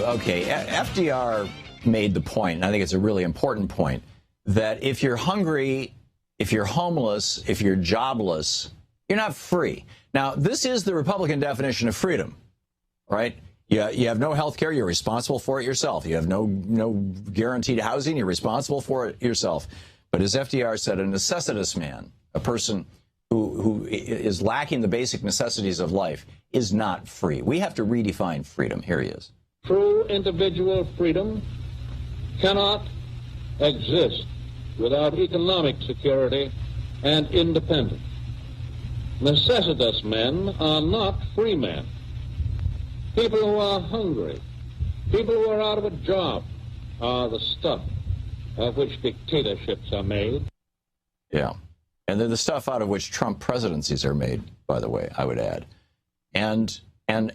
okay, FDR made the point, and I think it's a really important point, that if you're hungry, if you're homeless, if you're jobless, you're not free. Now, this is the Republican definition of freedom, right? You have no health care, you're responsible for it yourself. You have no guaranteed housing, you're responsible for it yourself. But as FDR said, a necessitous man, a person who is lacking the basic necessities of life, is not free. We have to redefine freedom. Here he is. True individual freedom cannot exist without economic security and independence. Necessitous men are not free men. People who are hungry, people who are out of a job, are the stuff of which dictatorships are made. Yeah. And they're the stuff out of which Trump presidencies are made, by the way, I would add. And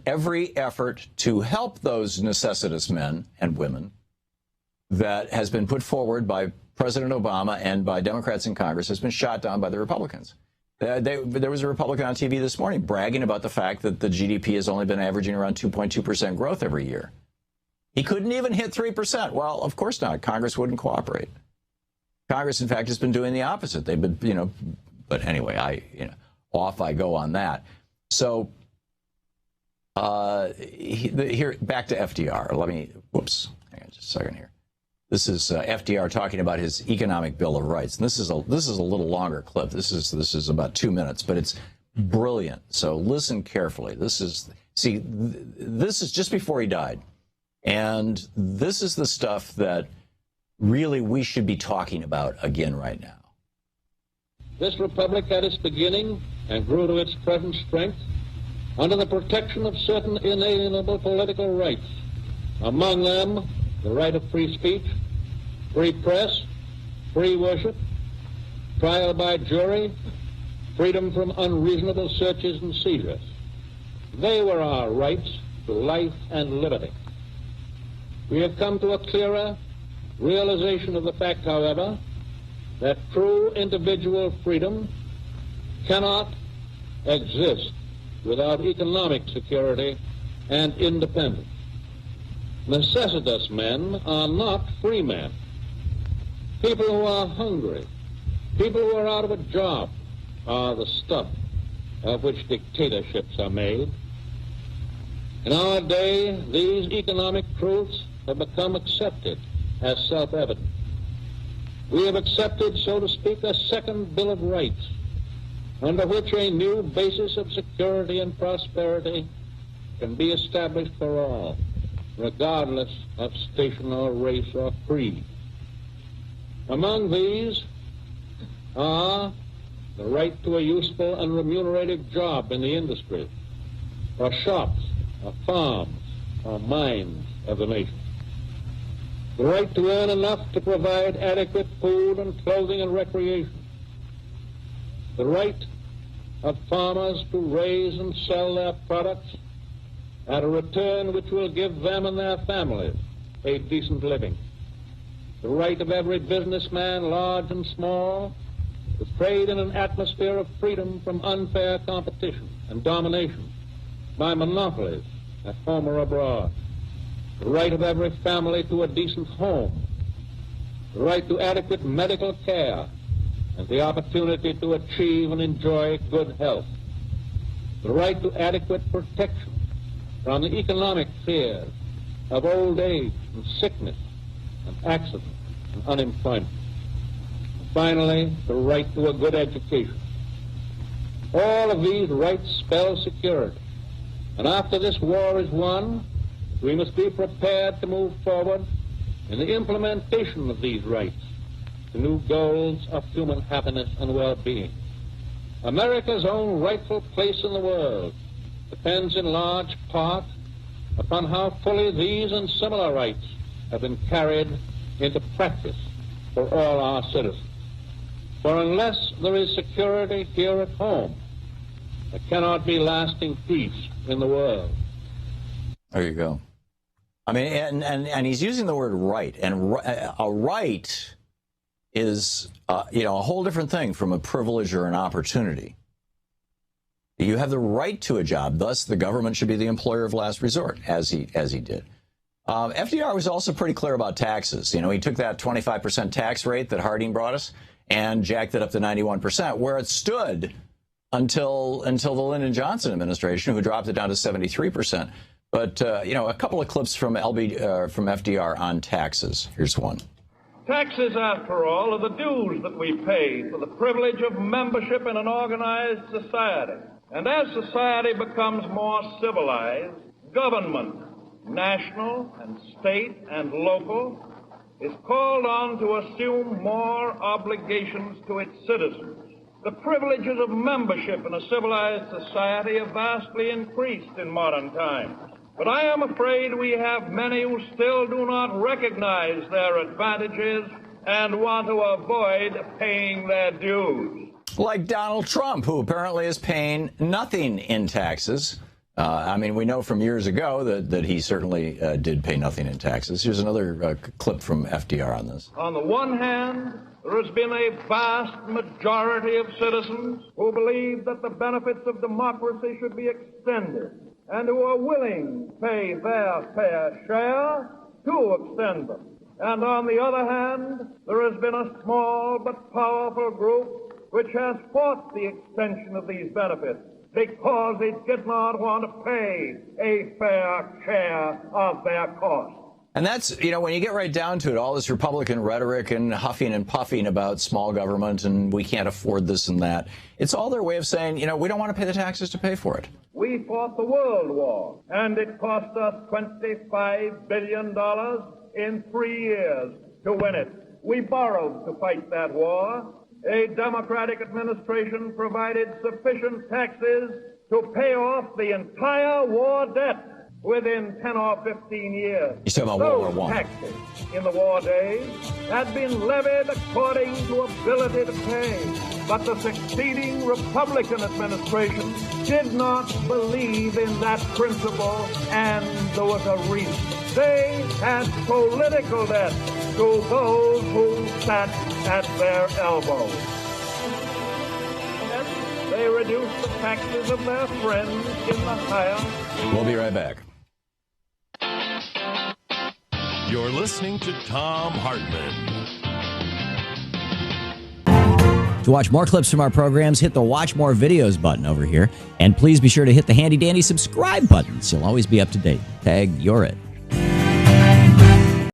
every effort to help those necessitous men and women that has been put forward by President Obama and by Democrats in Congress has been shot down by the Republicans. There was a Republican on TV this morning bragging about the fact that the GDP has only been averaging around 2.2% growth every year. He couldn't even hit 3%. Well, of course not. Congress wouldn't cooperate. Congress, in fact, has been doing the opposite. They've been, but anyway, off I go on that. So here, back to FDR. Hang on just a second here. This is FDR talking about his economic Bill of Rights. And this is a little longer clip. This is about 2 minutes, but it's brilliant. So listen carefully. This is just before he died. And this is the stuff that really we should be talking about again right now. This republic had its beginning and grew to its present strength under the protection of certain inalienable political rights, among them the right of free speech, free press, free worship, trial by jury, freedom from unreasonable searches and seizures. They were our rights to life and liberty. We have come to a clearer realization of the fact, however, that true individual freedom cannot exist without economic security and independence. Necessitous men are not free men. People who are hungry, people who are out of a job, are the stuff of which dictatorships are made. In our day, these economic truths have become accepted as self-evident. We have accepted, so to speak, a second Bill of Rights, under which a new basis of security and prosperity can be established for all, regardless of station or race or creed. Among these are the right to a useful and remunerative job in the industry, or shops, or farms, or mines of the nation. The right to earn enough to provide adequate food and clothing and recreation. The right of farmers to raise and sell their products at a return which will give them and their families a decent living. The right of every businessman, large and small, to trade in an atmosphere of freedom from unfair competition and domination by monopolies at home or abroad. The right of every family to a decent home. The right to adequate medical care and the opportunity to achieve and enjoy good health. The right to adequate protection from the economic fears of old age and sickness and accident and unemployment. And finally, the right to a good education. All of these rights spell security. And after this war is won, we must be prepared to move forward in the implementation of these rights to new goals of human happiness and well-being. America's own rightful place in the world depends in large part upon how fully these and similar rights have been carried into practice for all our citizens. For unless there is security here at home, there cannot be lasting peace in the world. There you go. I mean, and he's using the word right, and a right is, a whole different thing from a privilege or an opportunity. You have the right to a job, thus the government should be the employer of last resort, as he did. FDR was also pretty clear about taxes. You know, he took that 25% tax rate that Harding brought us and jacked it up to 91%, where it stood until the Lyndon Johnson administration, who dropped it down to 73%. But, you know, a couple of clips from FDR on taxes. Here's one. Taxes, after all, are the dues that we pay for the privilege of membership in an organized society. And as society becomes more civilized, government, national and state and local, is called on to assume more obligations to its citizens. The privileges of membership in a civilized society have vastly increased in modern times. But I am afraid we have many who still do not recognize their advantages and want to avoid paying their dues. Like Donald Trump, who apparently is paying nothing in taxes. I mean, we know from years ago that he certainly did pay nothing in taxes. Here's another clip from FDR on this. On the one hand, there has been a vast majority of citizens who believe that the benefits of democracy should be extended and who are willing to pay their fair share to extend them. And on the other hand, there has been a small but powerful group which has fought the extension of these benefits because it did not want to pay a fair share of their costs. And that's, you know, when you get right down to it, all this Republican rhetoric and huffing and puffing about small government and we can't afford this and that, it's all their way of saying, you know, we don't want to pay the taxes to pay for it. We fought the World War, and it cost us $25 billion in 3 years to win it. We borrowed to fight that war. A Democratic administration provided sufficient taxes to pay off the entire war debt within 10 or 15 years. You're talking about World War I. Taxes in the war days had been levied according to ability to pay, but the succeeding Republican administration did not believe in that principle, and there was a reason. They had political debt to those who sat at their elbows. Yes, they reduced the taxes of their friends in the higher. We'll be right back. You're listening to Thom Hartmann. To watch more clips from our programs, hit the Watch More Videos button over here. And please be sure to hit the handy-dandy subscribe button so you'll always be up to date. Tag, you're it.